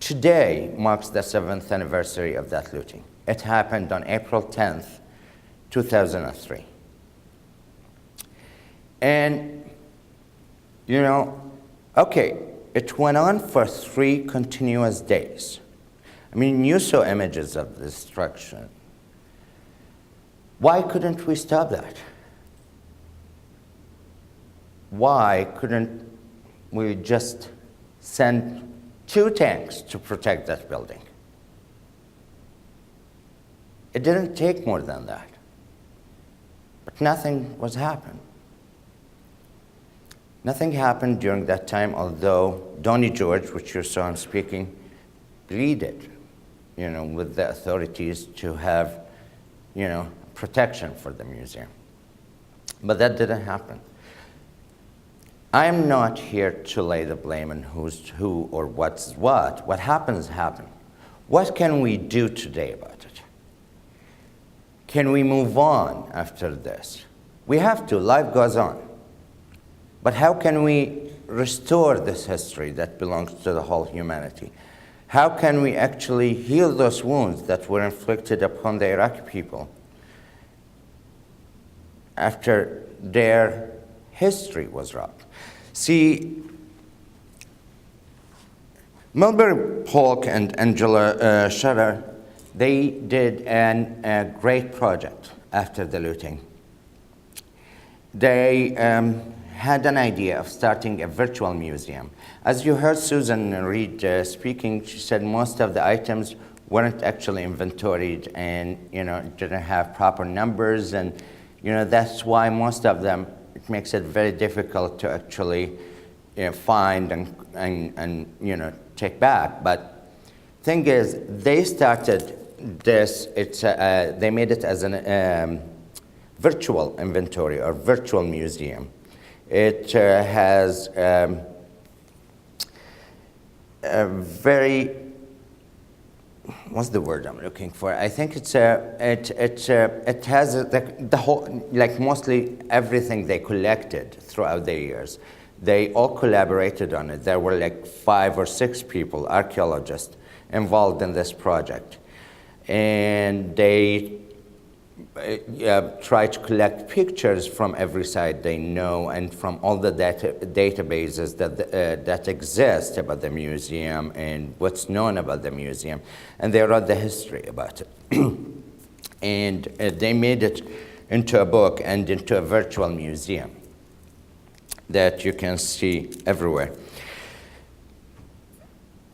Today marks the 7th anniversary of that looting. It happened on April 10th, 2003. And, you know, okay, it went on for 3 continuous days. I mean, you saw images of destruction. Why couldn't we stop that? Why couldn't we just send 2 tanks to protect that building? It didn't take more than that. But nothing was happened. Nothing happened during that time, although Donnie George, which you saw him speaking, pleaded, you know, with the authorities to have, you know, protection for the museum. But that didn't happen. I'm not here to lay the blame on who's who or what's what. What happens, happened. What can we do today about it? Can we move on after this? We have to. Life goes on. But how can we restore this history that belongs to the whole humanity? How can we actually heal those wounds that were inflicted upon the Iraqi people after their history was robbed? See, Milbury Polk and Angela Shutter, they did a great project after the looting. They had an idea of starting a virtual museum. As you heard Susan Reed speaking, she said most of the items weren't actually inventoried and, you know, didn't have proper numbers, and, you know, that's why most of them, it makes it very difficult to actually, you know, find and you know, take back. But thing is, they started this, they made it as a virtual inventory or virtual museum. It has a very, what's the word I'm looking for? I think it has the whole, like mostly everything they collected throughout the years. They all collaborated on it. There were like 5 or 6 people, archaeologists, involved in this project. And they try to collect pictures from every site they know and from all the databases that exist about the museum and what's known about the museum. And they wrote the history about it. And they made it into a book and into a virtual museum that you can see everywhere.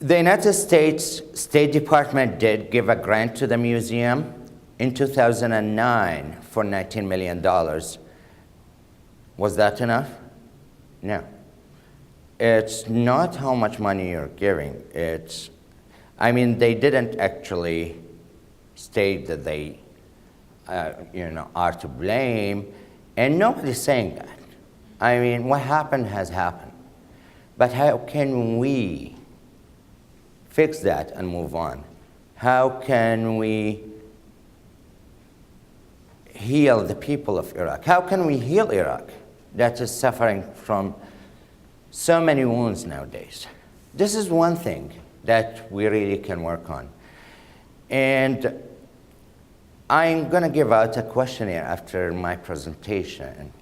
The United States State Department did give a grant to the museum in 2009 for $19 million. Was that enough? No. It's not how much money you're giving. It's, I mean, they didn't actually state that they you know, are to blame, and nobody's saying that. I mean, what happened has happened. But how can we fix that and move on? How can we heal the people of Iraq? How can we heal Iraq that is suffering from so many wounds nowadays? This is one thing that we really can work on. And I'm going to give out a questionnaire after my presentation.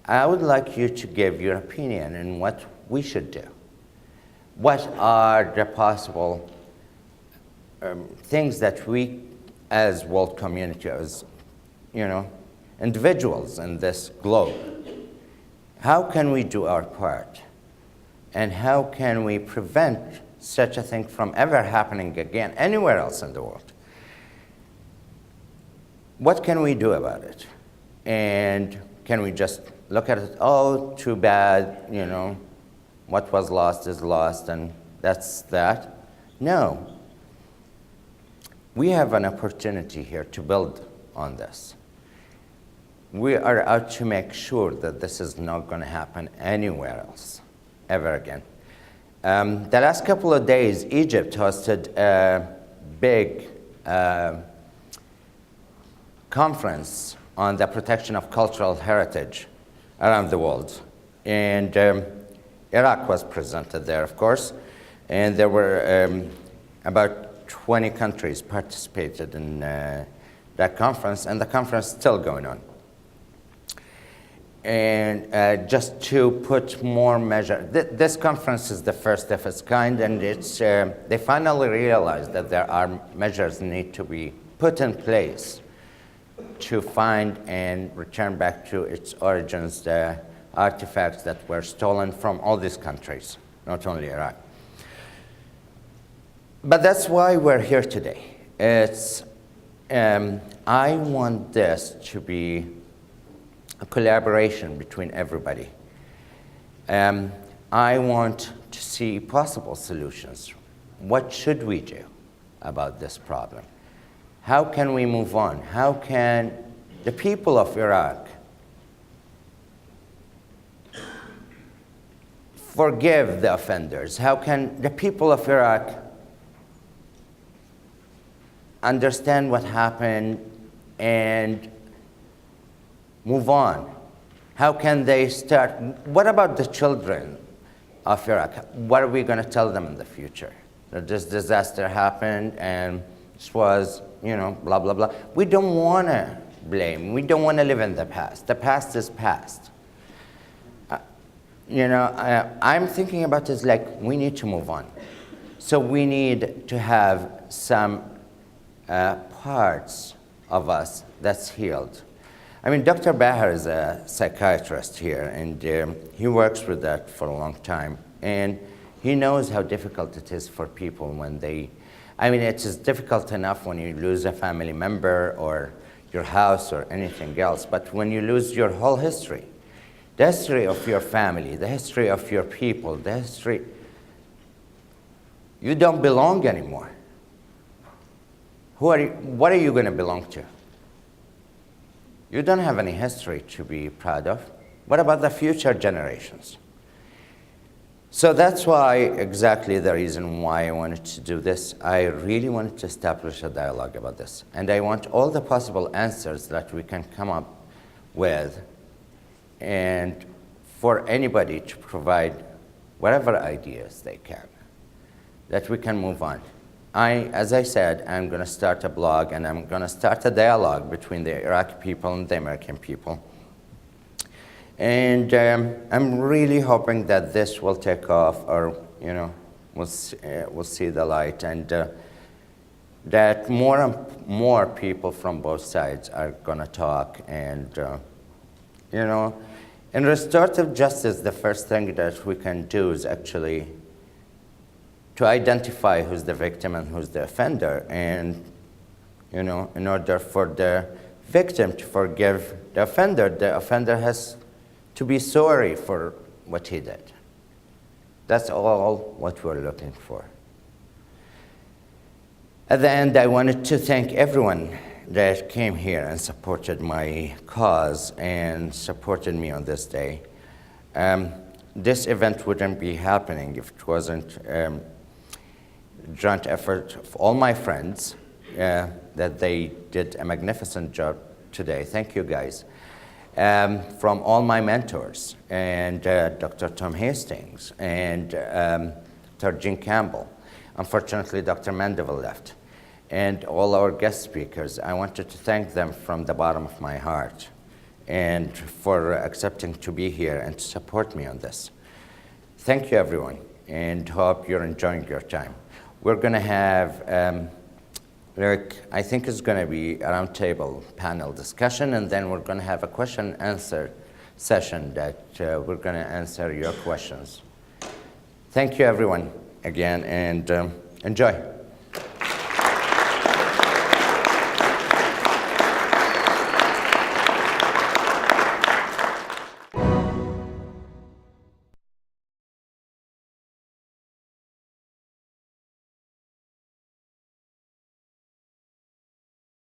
I would like you to give your opinion on what we should do. What are the possible things that we, as world community, as, you know, individuals in this globe, how can we do our part? And how can we prevent such a thing from ever happening again anywhere else in the world? What can we do about it? And can we just look at it, oh, too bad, you know, what was lost is lost, and that's that? No. We have an opportunity here to build on this. We are out to make sure that this is not going to happen anywhere else, ever again. The last couple of days, Egypt hosted a big conference on the protection of cultural heritage around the world. And Iraq was presented there, of course. And there were About 20 countries participated in that conference, and the conference is still going on. And just to put more measure, this conference is the first of its kind, and they finally realized that there are measures need to be put in place to find and return back to its origins the artifacts that were stolen from all these countries, not only Iraq. But that's why we're here today. I want this to be a collaboration between everybody. I want to see possible solutions. What should we do about this problem? How can we move on? How can the people of Iraq forgive the offenders? How can the people of Iraq understand what happened and move on? How can they start? What about the children of Iraq? What are we going to tell them in the future? That this disaster happened and this was, blah, blah, blah. We don't want to blame. We don't want to live in the past. The past is past. I'm thinking about this like we need to move on. So we need to have some parts of us that's healed. I mean, Dr. Bahar is a psychiatrist here, and he works with that for a long time. And he knows how difficult it is for people when it is difficult enough when you lose a family member or your house or anything else, but when you lose your whole history, the history of your family, the history of your people, you don't belong anymore. What are you going to belong to? You don't have any history to be proud of. What about the future generations? So that's why, exactly the reason why I wanted to do this. I really wanted to establish a dialogue about this. And I want all the possible answers that we can come up with, and for anybody to provide whatever ideas they can, that we can move on. As I said, I'm going to start a blog, and I'm going to start a dialogue between the Iraqi people and the American people. And I'm really hoping that this will take off, or we'll see the light, and that more and more people from both sides are going to talk. And in restorative justice, the first thing that we can do is actually to identify who's the victim and who's the offender, and in order for the victim to forgive the offender has to be sorry for what he did. That's all what we're looking for. At the end, I wanted to thank everyone that came here and supported my cause and supported me on this day. This event wouldn't be happening if it wasn't joint effort of all my friends that they did a magnificent job today. Thank you, guys. From all my mentors, and Dr. Tom Hastings, and Dr. Jean Campbell. Unfortunately, Dr. Mandeville left. And all our guest speakers, I wanted to thank them from the bottom of my heart, and for accepting to be here and to support me on this. Thank you, everyone, and hope you're enjoying your time. We're going to have I think it's going to be a roundtable panel discussion, and then we're going to have a question-answer session that we're going to answer your questions. Thank you, everyone, again, and enjoy.